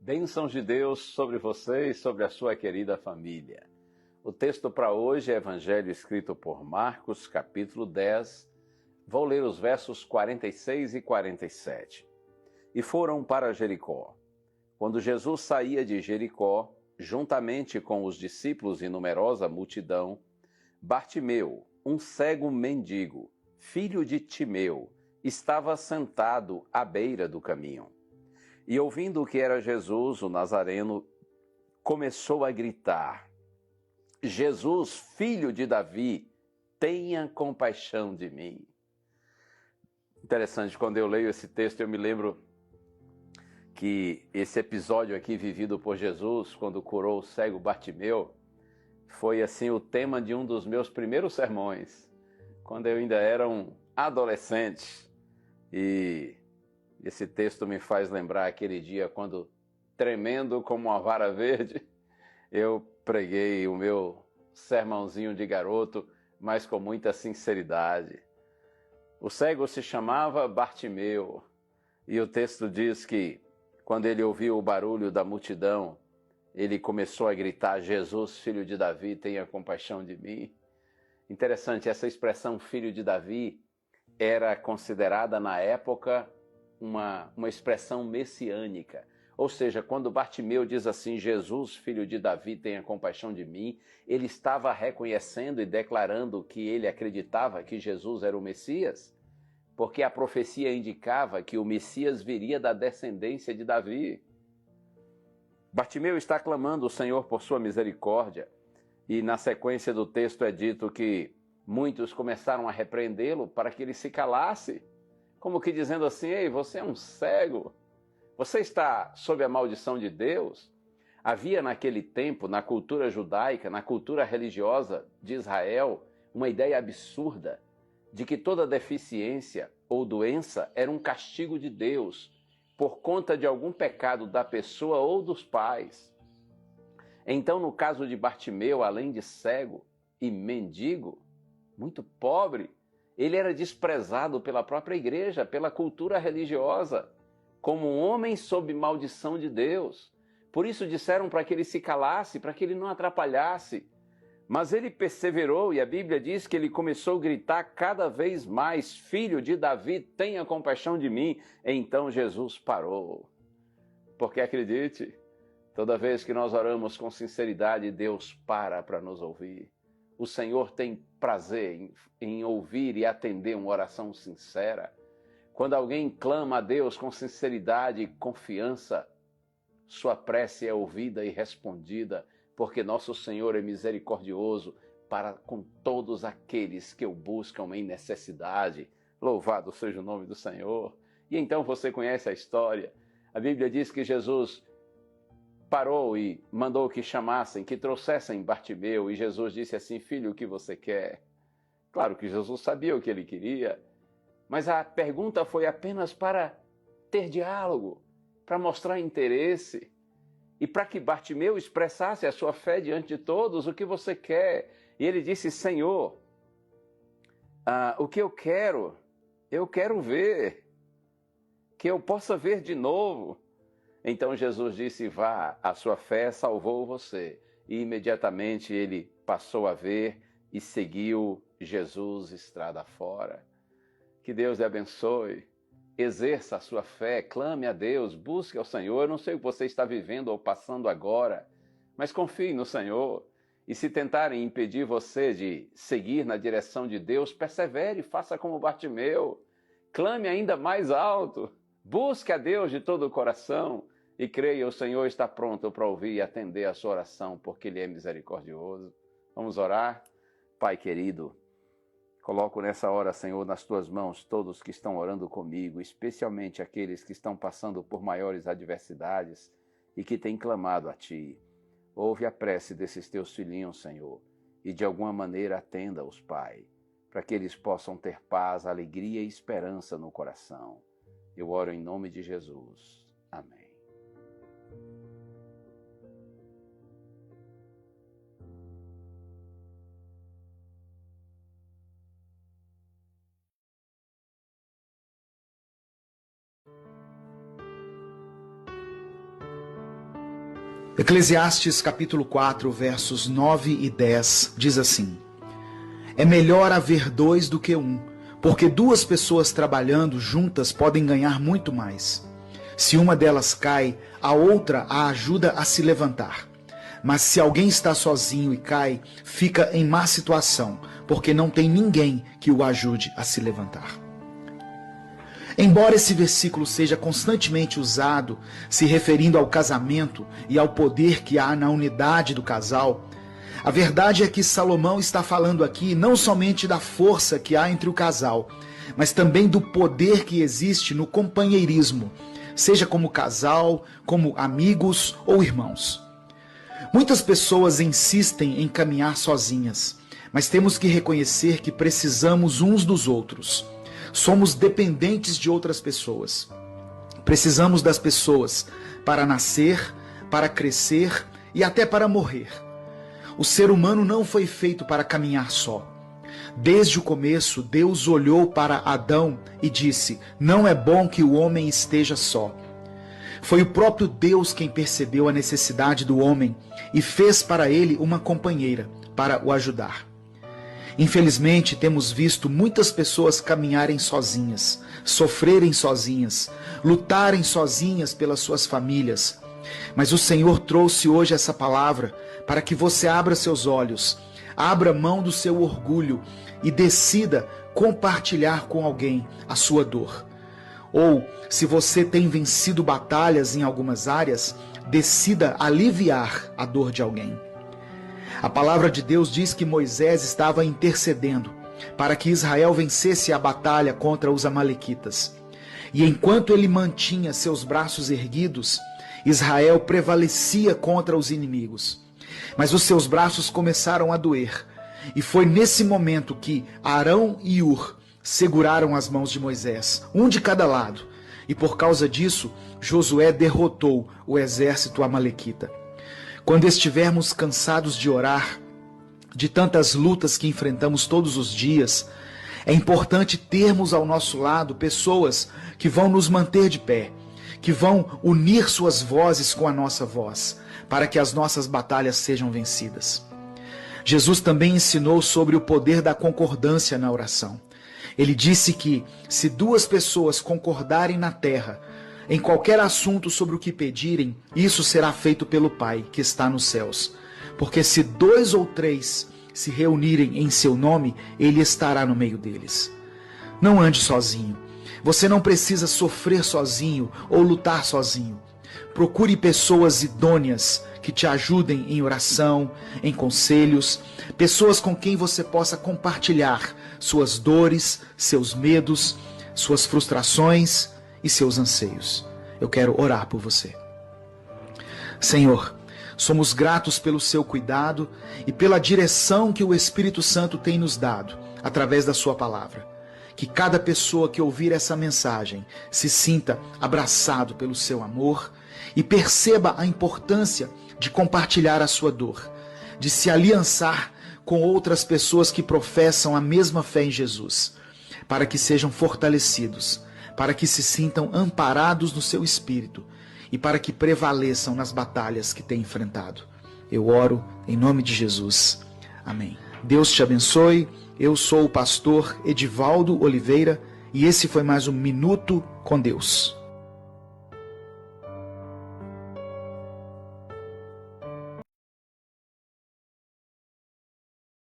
Bênçãos de Deus sobre você e sobre a sua querida família. O texto para hoje é Evangelho escrito por Marcos, capítulo 10. Vou ler os versos 46 e 47. E foram para Jericó. Quando Jesus saía de Jericó, juntamente com os discípulos e numerosa multidão, Bartimeu, um cego mendigo, filho de Timeu, estava sentado à beira do caminho. E ouvindo que era Jesus, o Nazareno, começou a gritar: Jesus, filho de Davi, tenha compaixão de mim. Interessante, quando eu leio esse texto, eu me lembro que esse episódio aqui vivido por Jesus, quando curou o cego Bartimeu, foi assim o tema de um dos meus primeiros sermões, quando eu ainda era um adolescente. E esse texto me faz lembrar aquele dia quando, tremendo como uma vara verde, eu preguei o meu sermãozinho de garoto, mas com muita sinceridade. O cego se chamava Bartimeu, e o texto diz que, quando ele ouviu o barulho da multidão, ele começou a gritar: Jesus, filho de Davi, tenha compaixão de mim. Interessante, essa expressão filho de Davi era considerada na época uma expressão messiânica. Ou seja, quando Bartimeu diz assim, Jesus, filho de Davi, tenha compaixão de mim, ele estava reconhecendo e declarando que ele acreditava que Jesus era o Messias, porque a profecia indicava que o Messias viria da descendência de Davi. Bartimeu está clamando o Senhor por sua misericórdia, e na sequência do texto é dito que muitos começaram a repreendê-lo para que ele se calasse, como que dizendo assim: ei, você é um cego, você está sob a maldição de Deus. Havia naquele tempo, na cultura judaica, na cultura religiosa de Israel, uma ideia absurda de que toda deficiência ou doença era um castigo de Deus por conta de algum pecado da pessoa ou dos pais. Então, no caso de Bartimeu, além de cego e mendigo, muito pobre, ele era desprezado pela própria igreja, pela cultura religiosa, como um homem sob maldição de Deus. Por isso disseram para que ele se calasse, para que ele não atrapalhasse. Mas ele perseverou, e a Bíblia diz que ele começou a gritar cada vez mais: Filho de Davi, tenha compaixão de mim. Então Jesus parou. Porque acredite, toda vez que nós oramos com sinceridade, Deus para nos ouvir. O Senhor tem prazer em ouvir e atender uma oração sincera. Quando alguém clama a Deus com sinceridade e confiança, sua prece é ouvida e respondida, porque nosso Senhor é misericordioso para com todos aqueles que o buscam em necessidade. Louvado seja o nome do Senhor. E então você conhece a história. A Bíblia diz que Jesus parou e mandou que chamassem, que trouxessem Bartimeu, e Jesus disse assim: filho, o que você quer? Claro que Jesus sabia o que ele queria, mas a pergunta foi apenas para ter diálogo, para mostrar interesse, e para que Bartimeu expressasse a sua fé diante de todos. O que você quer? E ele disse: Senhor, o que eu quero ver, que eu possa ver de novo. Então Jesus disse: vá, a sua fé salvou você. E imediatamente ele passou a ver e seguiu Jesus estrada fora. Que Deus lhe abençoe. Exerça a sua fé, clame a Deus, busque ao Senhor. Eu não sei o que você está vivendo ou passando agora, mas confie no Senhor. E se tentarem impedir você de seguir na direção de Deus, persevere, faça como Bartimeu. Clame ainda mais alto. Busque a Deus de todo o coração e creia, o Senhor está pronto para ouvir e atender a sua oração, porque Ele é misericordioso. Vamos orar? Pai querido, coloco nessa hora, Senhor, nas Tuas mãos todos que estão orando comigo, especialmente aqueles que estão passando por maiores adversidades e que têm clamado a Ti. Ouve a prece desses Teus filhinhos, Senhor, e de alguma maneira atenda-os, Pai, para que eles possam ter paz, alegria e esperança no coração. Eu oro em nome de Jesus. Amém. Eclesiastes capítulo 4, versos 9 e 10 diz assim: É melhor haver dois do que um, porque duas pessoas trabalhando juntas podem ganhar muito mais. Se uma delas cai, a outra a ajuda a se levantar. Mas se alguém está sozinho e cai, fica em má situação, porque não tem ninguém que o ajude a se levantar. Embora esse versículo seja constantemente usado, se referindo ao casamento e ao poder que há na unidade do casal, a verdade é que Salomão está falando aqui não somente da força que há entre o casal, mas também do poder que existe no companheirismo, seja como casal, como amigos ou irmãos. Muitas pessoas insistem em caminhar sozinhas, mas temos que reconhecer que precisamos uns dos outros. Somos dependentes de outras pessoas. Precisamos das pessoas para nascer, para crescer e até para morrer. O ser humano não foi feito para caminhar só. Desde o começo, Deus olhou para Adão e disse: não é bom que o homem esteja só. Foi o próprio Deus quem percebeu a necessidade do homem e fez para ele uma companheira para o ajudar. Infelizmente, temos visto muitas pessoas caminharem sozinhas, sofrerem sozinhas, lutarem sozinhas pelas suas famílias. Mas o Senhor trouxe hoje essa palavra para que você abra seus olhos, abra mão do seu orgulho e decida compartilhar com alguém a sua dor. Ou, se você tem vencido batalhas em algumas áreas, decida aliviar a dor de alguém. A palavra de Deus diz que Moisés estava intercedendo para que Israel vencesse a batalha contra os amalequitas. E enquanto ele mantinha seus braços erguidos, Israel prevalecia contra os inimigos. Mas os seus braços começaram a doer. E foi nesse momento que Arão e Hur seguraram as mãos de Moisés, um de cada lado. E por causa disso, Josué derrotou o exército amalequita. Quando estivermos cansados de orar, de tantas lutas que enfrentamos todos os dias, é importante termos ao nosso lado pessoas que vão nos manter de pé, que vão unir suas vozes com a nossa voz, para que as nossas batalhas sejam vencidas. Jesus também ensinou sobre o poder da concordância na oração. Ele disse que, se duas pessoas concordarem na terra, em qualquer assunto sobre o que pedirem, isso será feito pelo Pai que está nos céus. Porque se 2 ou 3 se reunirem em seu nome, Ele estará no meio deles. Não ande sozinho. Você não precisa sofrer sozinho ou lutar sozinho. Procure pessoas idôneas que te ajudem em oração, em conselhos, pessoas com quem você possa compartilhar suas dores, seus medos, suas frustrações e seus anseios. Eu quero orar por você. Senhor, somos gratos pelo seu cuidado e pela direção que o Espírito Santo tem nos dado através da sua palavra. Que cada pessoa que ouvir essa mensagem se sinta abraçado pelo seu amor e perceba a importância de compartilhar a sua dor, de se aliançar com outras pessoas que professam a mesma fé em Jesus, para que sejam fortalecidos, para que se sintam amparados no seu espírito e para que prevaleçam nas batalhas que têm enfrentado. Eu oro em nome de Jesus. Amém. Deus te abençoe. Eu sou o pastor Edivaldo Oliveira e esse foi mais um Minuto com Deus.